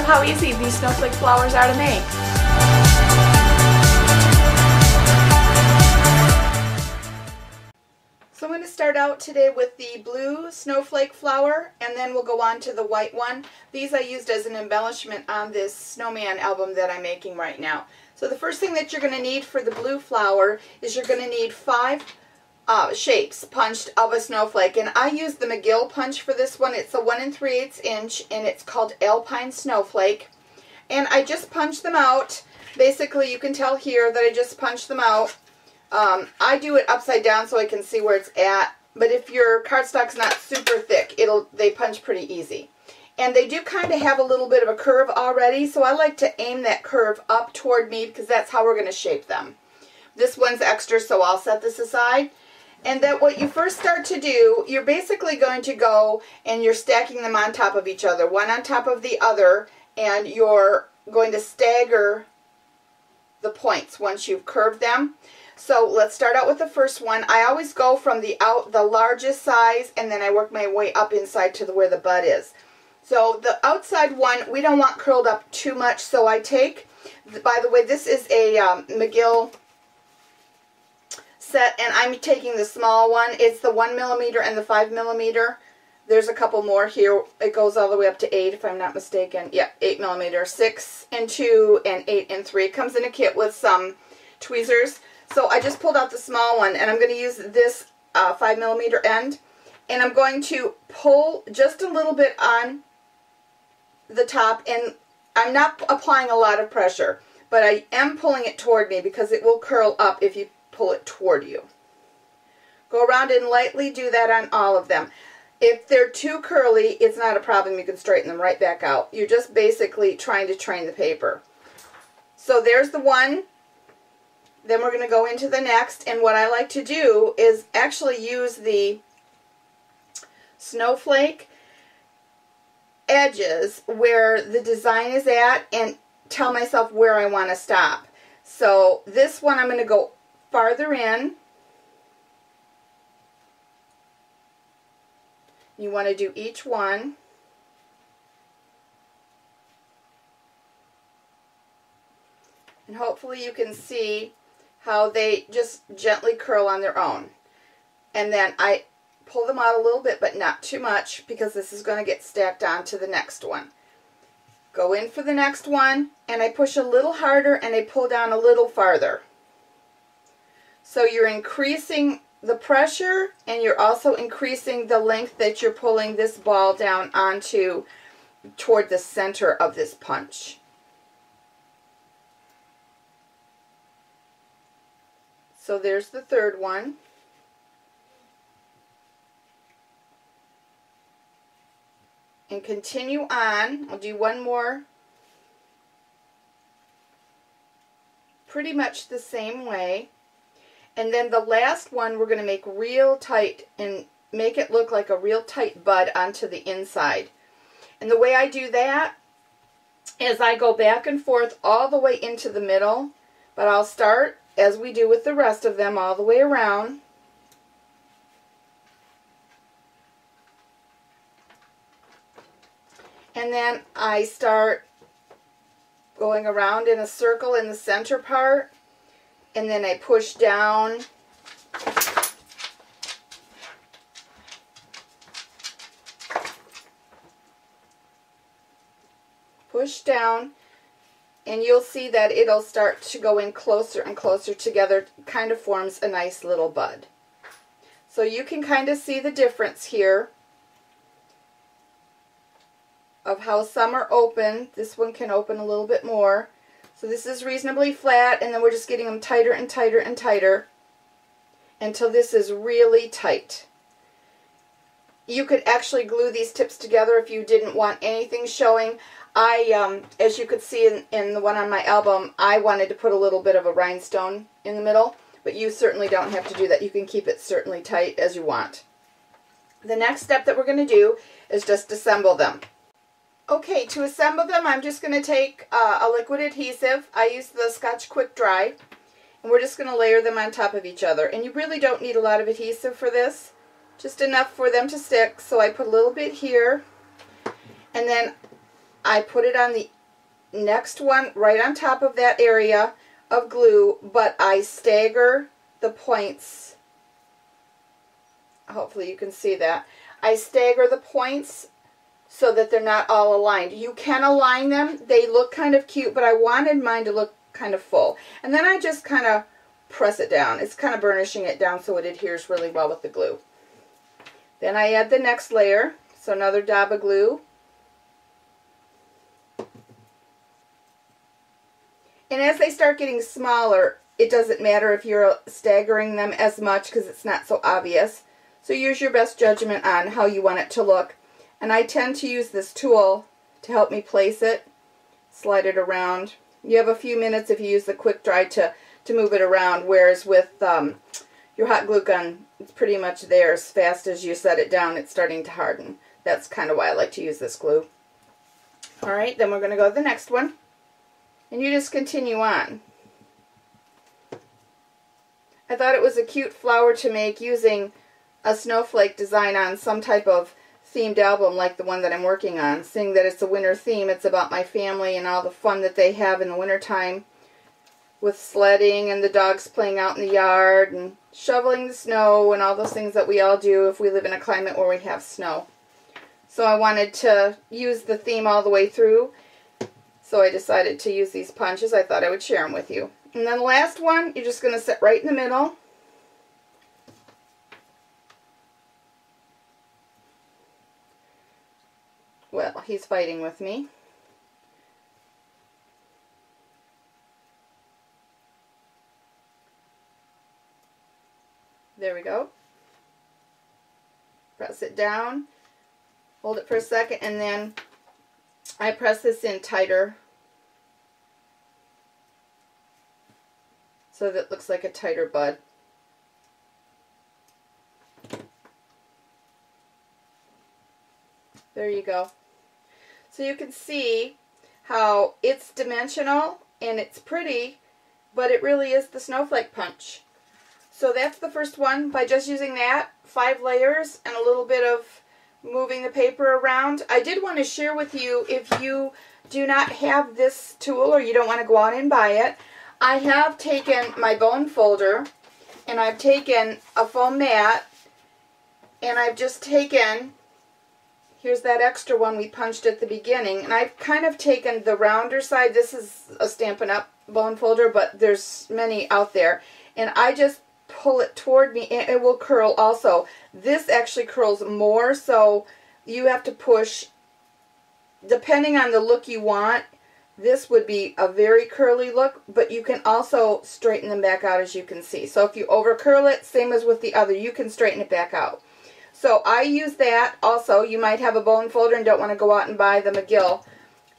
how easy these snowflake flowers are to make. So I'm going to start out today with the blue snowflake flower, and then we'll go on to the white one. These I used as an embellishment on this snowman album that I'm making right now. So the first thing that you're going to need for the blue flower is you're going to need 5 shapes punched of a snowflake, and I used the McGill punch for this one. It's a 1 3/8 inch, and it's called Alpine Snowflake. And I just punched them out. Basically, you can tell here that I just punched them out. I do it upside down so I can see where it's at, but if your cardstock's not super thick, they punch pretty easy. And they do kind of have a little bit of a curve already, so I like to aim that curve up toward me because that's how we're going to shape them. This one's extra, so I'll set this aside. And then what you first start to do, you're basically going to go and you're stacking them on top of each other, one on top of the other, and you're going to stagger the points once you've curved them. So let's start out with the first one. I always go from the largest size, and then I work my way up inside to where the bud is. So the outside one, we don't want curled up too much, so I take, by the way, this is a McGill set, and I'm taking the small one. It's the 1 millimeter and the 5 millimeter. There's a couple more here. It goes all the way up to 8 if I'm not mistaken. Yeah, 8 millimeter, 6 and 2 and 8 and 3. It comes in a kit with some tweezers. So I just pulled out the small one, and I'm going to use this 5 millimeter end, and I'm going to pull just a little bit on the top, and I'm not applying a lot of pressure, but I am pulling it toward me because it will curl up if you pull it toward you. Go around and lightly do that on all of them. If they're too curly, it's not a problem. You can straighten them right back out. You're just basically trying to train the paper. So there's the one. Then we're going to go into the next, and what I like to do is actually use the snowflake edges where the design is at and tell myself where I want to stop. So this one I'm going to go farther in. You want to do each one. And hopefully you can see how they just gently curl on their own. And then I pull them out a little bit, but not too much, because this is going to get stacked on to the next one. Go in for the next one, and I push a little harder, and I pull down a little farther. So you're increasing the pressure, and you're also increasing the length that you're pulling this ball down onto toward the center of this punch. So there's the third one. And continue on. I'll do one more. Pretty much the same way. And then the last one we're going to make real tight and make it look like a real tight bud onto the inside. And the way I do that is I go back and forth all the way into the middle, but I'll start, as we do with the rest of them, all the way around. And then I start going around in a circle in the center part, and then I push down. Push down, and you'll see that it'll start to go in closer and closer together. It kind of forms a nice little bud. So you can kind of see the difference here of how some are open. This one can open a little bit more. So this is reasonably flat, and then we're just getting them tighter and tighter and tighter until this is really tight. You could actually glue these tips together if you didn't want anything showing. As you could see in the one on my album, I wanted to put a little bit of a rhinestone in the middle, but you certainly don't have to do that. You can keep it certainly tight as you want. The next step that we're going to do is just assemble them. Okay, to assemble them, I'm just going to take a liquid adhesive. I use the Scotch Quick Dry, and we're just going to layer them on top of each other. And you really don't need a lot of adhesive for this, just enough for them to stick. So I put a little bit here, and then I put it on the next one right on top of that area of glue, but I stagger the points. Hopefully you can see that. I stagger the points so that they're not all aligned. You can align them. They look kind of cute, but I wanted mine to look kind of full. And then I just kind of press it down. It's kind of burnishing it down so it adheres really well with the glue. Then I add the next layer, so another dab of glue. And as they start getting smaller, it doesn't matter if you're staggering them as much because it's not so obvious. So use your best judgment on how you want it to look. And I tend to use this tool to help me place it, slide it around. You have a few minutes if you use the quick dry to move it around, whereas with your hot glue gun, it's pretty much there as fast as you set it down, it's starting to harden. That's kind of why I like to use this glue. Alright, then we're going to go to the next one. And you just continue on. I thought it was a cute flower to make using a snowflake design on some type of themed album like the one that I'm working on. Seeing that it's a winter theme, it's about my family and all the fun that they have in the wintertime with sledding and the dogs playing out in the yard and shoveling the snow and all those things that we all do if we live in a climate where we have snow. So I wanted to use the theme all the way through. So I decided to use these punches. I thought I would share them with you. And then the last one, you're just going to sit right in the middle. Well, he's fighting with me. There we go. Press it down. Hold it for a second, and then I press this in tighter so that it looks like a tighter bud. There you go. So you can see how it's dimensional and it's pretty, but it really is the snowflake punch. So that's the first one. By just using that, 5 layers and a little bit of moving the paper around. I did want to share with you, if you do not have this tool or you don't want to go out and buy it, I have taken my bone folder and I've taken a foam mat and I've just taken, here's that extra one we punched at the beginning, and I've kind of taken the rounder side. This is a Stampin' Up! Bone folder, but there's many out there, and I just pull it toward me and it will curl also. This actually curls more, so you have to push, depending on the look you want. This would be a very curly look, but you can also straighten them back out, as you can see. So if you over curl it, same as with the other, you can straighten it back out. So I use that also. You might have a bone folder and don't want to go out and buy the McGill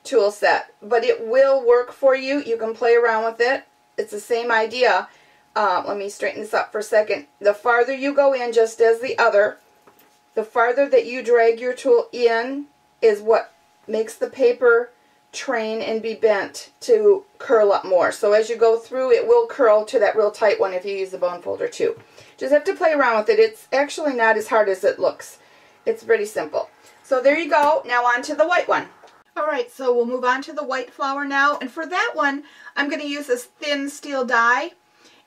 tool set, but it will work for you. You can play around with it. It's the same idea. Let me straighten this up for a second. The farther you go in, just as the other, the farther that you drag your tool in is what makes the paper train and be bent to curl up more. So as you go through, it will curl to that real tight one if you use the bone folder too. Just have to play around with it. It's actually not as hard as it looks. It's pretty simple. So there you go. Now on to the white one. Alright, so we'll move on to the white flower now. And for that one, I'm going to use this thin steel die.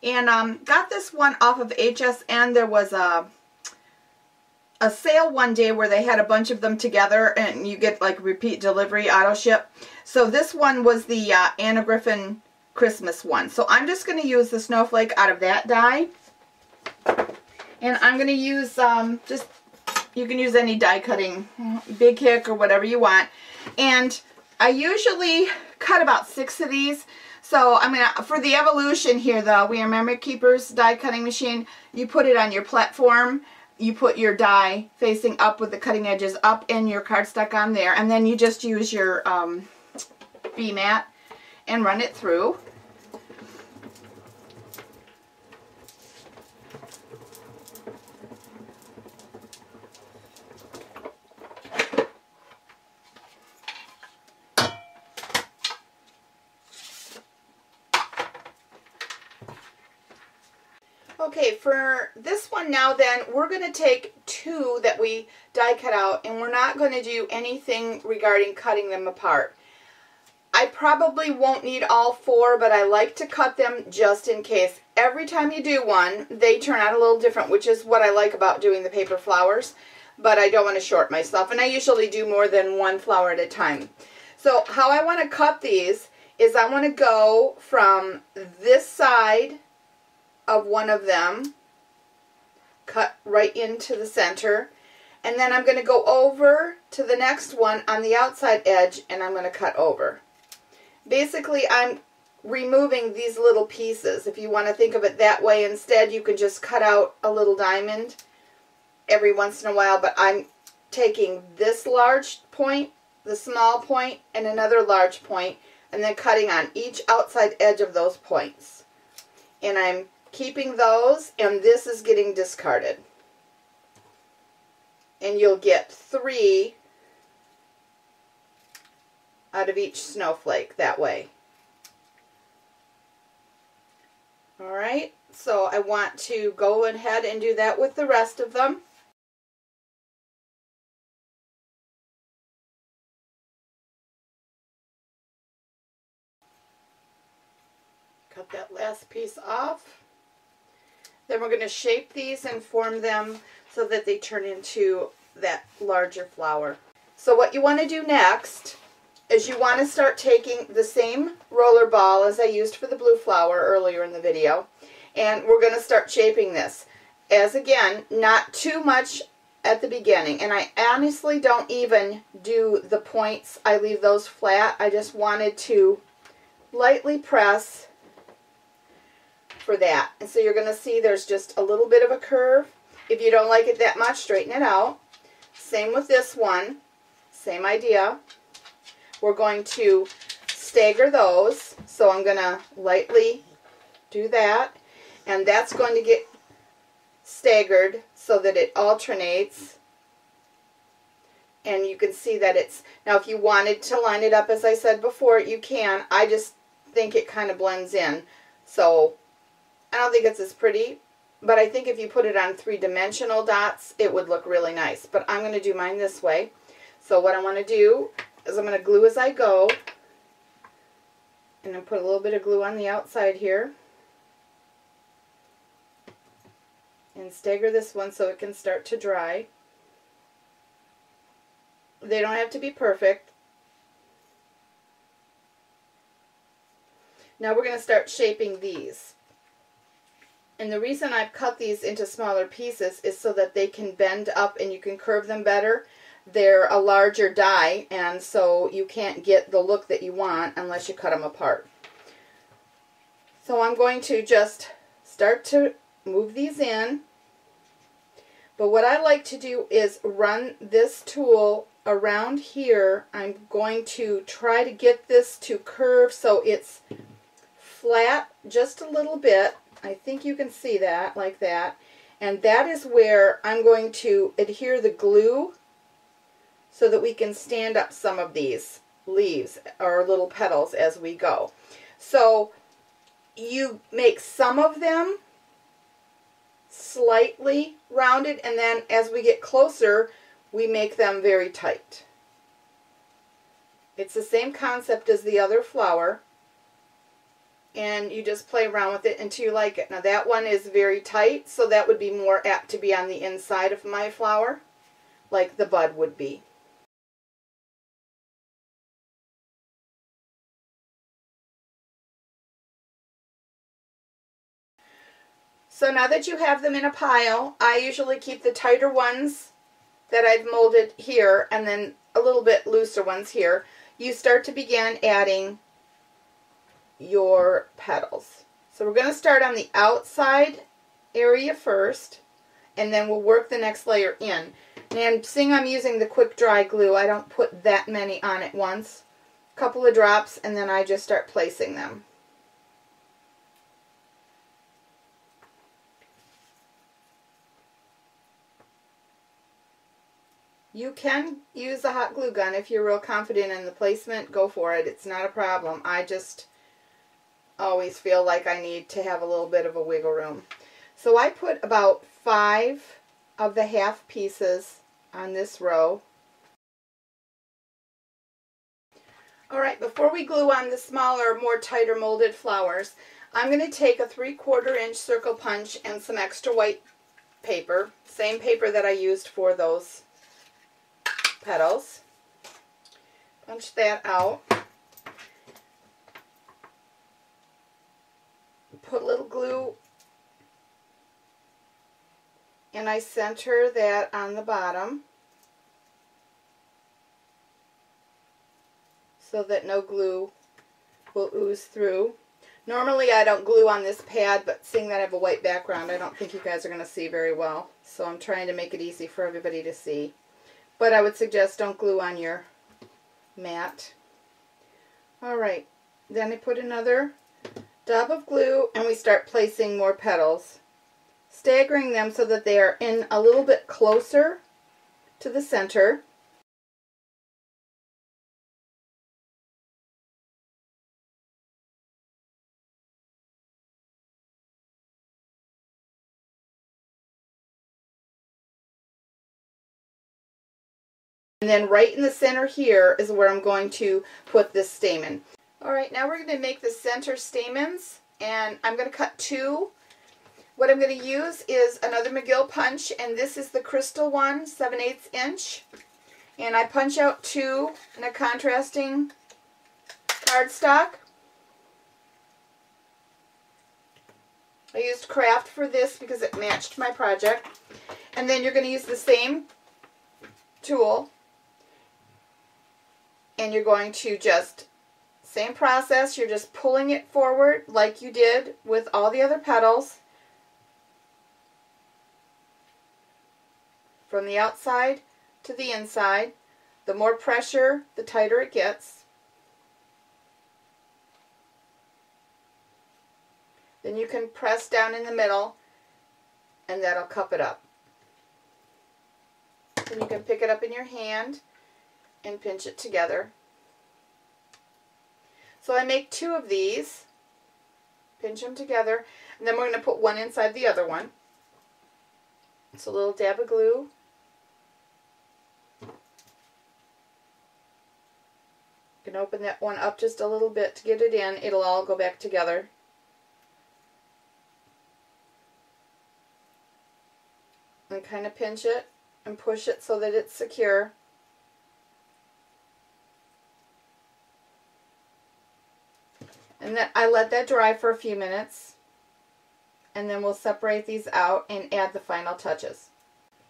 And got this one off of HSN. There was a sale one day where they had a bunch of them together and you get like repeat delivery, auto ship. So this one was the Anna Griffin Christmas one. So I'm just going to use the snowflake out of that die. And I'm going to use just, you can use any die cutting, Big Hick or whatever you want. And I usually cut about 6 of these. So I'm going to, for the Evolution here, the We Are Memory Keepers die cutting machine, you put it on your platform. You put your die facing up with the cutting edges up and your cardstock on there. And then you just use your bee mat and run it through. Okay, for this one now then, we're going to take 2 that we die cut out, and we're not going to do anything regarding cutting them apart. I probably won't need all 4, but I like to cut them just in case. Every time you do one, they turn out a little different, which is what I like about doing the paper flowers. But I don't want to short myself, and I usually do more than 1 flower at a time. So how I want to cut these is I want to go from this side of one of them, cut right into the center, and then I'm going to go over to the next one on the outside edge, and I'm going to cut over. Basically, I'm removing these little pieces. If you want to think of it that way, instead you can just cut out a little diamond every once in a while, but I'm taking this large point, the small point, and another large point, and then cutting on each outside edge of those points. And I'm keeping those, and this is getting discarded. And you'll get 3 out of each snowflake that way. Alright, so I want to go ahead and do that with the rest of them. Cut that last piece off. Then we're going to shape these and form them so that they turn into that larger flower. So what you want to do next is you want to start taking the same roller ball as I used for the blue flower earlier in the video, and we're going to start shaping this. As again, not too much at the beginning, and I honestly don't even do the points. I leave those flat. I just wanted to lightly press for that. And so you're going to see there's just a little bit of a curve. If you don't like it that much, straighten it out. Same with this one. Same idea. We're going to stagger those. So I'm going to lightly do that. And that's going to get staggered so that it alternates. And you can see that it's, now if you wanted to line it up as I said before, you can. I just think it kind of blends in. So I don't think it's as pretty, but I think if you put it on 3-dimensional dots, it would look really nice. But I'm going to do mine this way. So what I want to do is I'm going to glue as I go. And then put a little bit of glue on the outside here. And stagger this one so it can start to dry. They don't have to be perfect. Now we're going to start shaping these. And the reason I've cut these into smaller pieces is so that they can bend up and you can curve them better. They're a larger die, and so you can't get the look that you want unless you cut them apart. So I'm going to just start to move these in. But what I like to do is run this tool around here. I'm going to try to get this to curve so it's flat just a little bit. I think you can see that, like that. And that is where I'm going to adhere the glue so that we can stand up some of these leaves or little petals as we go. So you make some of them slightly rounded, and then as we get closer, we make them very tight. It's the same concept as the other flower. And you just play around with it until you like it. Now that one is very tight, so that would be more apt to be on the inside of my flower, like the bud would be. So now that you have them in a pile, I usually keep the tighter ones that I've molded here and then a little bit looser ones here. You start to begin adding your petals. So we're going to start on the outside area first, and then we'll work the next layer in. And seeing I'm using the quick dry glue, I don't put that many on at once. A couple of drops, and then I just start placing them. You can use a hot glue gun if you're real confident in the placement. Go for it. It's not a problem. I just always feel like I need to have a little bit of a wiggle room. So I put about 5 of the half pieces on this row. Alright, before we glue on the smaller, more tighter molded flowers, I'm going to take a 3/4 inch circle punch and some extra white paper, same paper that I used for those petals. Punch that out. Put a little glue and I center that on the bottom so that no glue will ooze through. Normally I don't glue on this pad, but seeing that I have a white background, I don't think you guys are going to see very well. So I'm trying to make it easy for everybody to see. But I would suggest don't glue on your mat. Alright, then I put another dab of glue and we start placing more petals, staggering them so that they are in a little bit closer to the center. And then right in the center here is where I'm going to put this stamen. Alright, now we're going to make the center stamens, and I'm going to cut 2. What I'm going to use is another McGill punch, and this is the crystal one, 7/8 inch. And I punch out 2 in a contrasting cardstock. I used craft for this because it matched my project. And then you're going to use the same tool, and you're going to just, same process, you're just pulling it forward like you did with all the other petals. From the outside to the inside. The more pressure, the tighter it gets. Then you can press down in the middle and that'll cup it up. Then you can pick it up in your hand and pinch it together. So I make 2 of these, pinch them together, and then we're going to put one inside the other one. So a little dab of glue. You can open that one up just a little bit to get it in. It'll all go back together. And kind of pinch it and push it so that it's secure. And then I let that dry for a few minutes, and then we'll separate these out and add the final touches.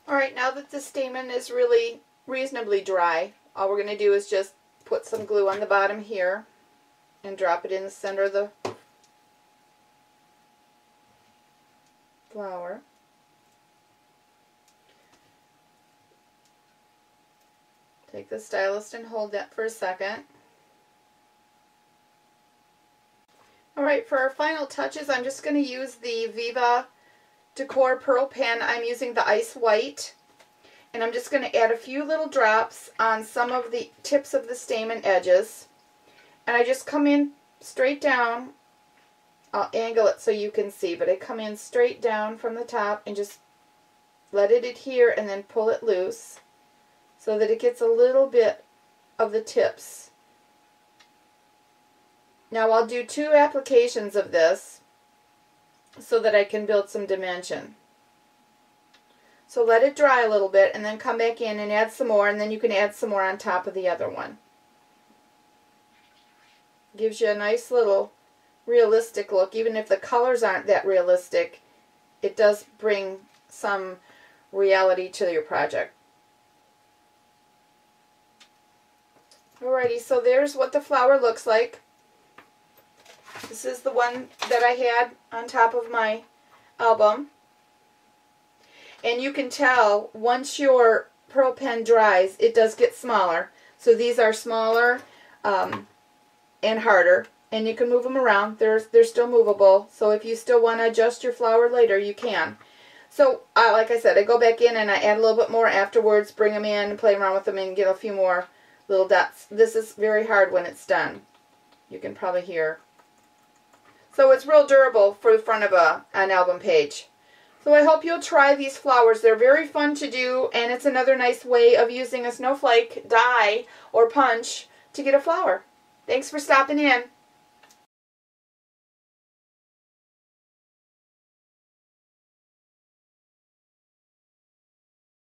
Alright, now that the stamen is really reasonably dry, all we're going to do is just put some glue on the bottom here and drop it in the center of the flower. Take the stylus and hold that for a second. Alright, for our final touches, I'm just going to use the Viva Decor Pearl Pen. I'm using the Ice White. And I'm just going to add a few little drops on some of the tips of the stamen edges. And I just come in straight down. I'll angle it so you can see, but I come in straight down from the top and just let it adhere and then pull it loose so that it gets a little bit of the tips. Now I'll do 2 applications of this so that I can build some dimension. So let it dry a little bit and then come back in and add some more, and then you can add some more on top of the other one. Gives you a nice little realistic look. Even if the colors aren't that realistic, it does bring some reality to your project. Alrighty, so there's what the flower looks like. This is the one that I had on top of my album. And you can tell once your pearl pen dries, it does get smaller. So these are smaller and harder. And you can move them around. They're still movable. So if you still want to adjust your flower later, you can. So like I said, I go back in and I add a little bit more afterwards, bring them in and play around with them and get a few more little dots. This is very hard when it's done. You can probably hear. So it's real durable for the front of an album page. So I hope you'll try these flowers. They're very fun to do, and it's another nice way of using a snowflake die or punch to get a flower. Thanks for stopping in.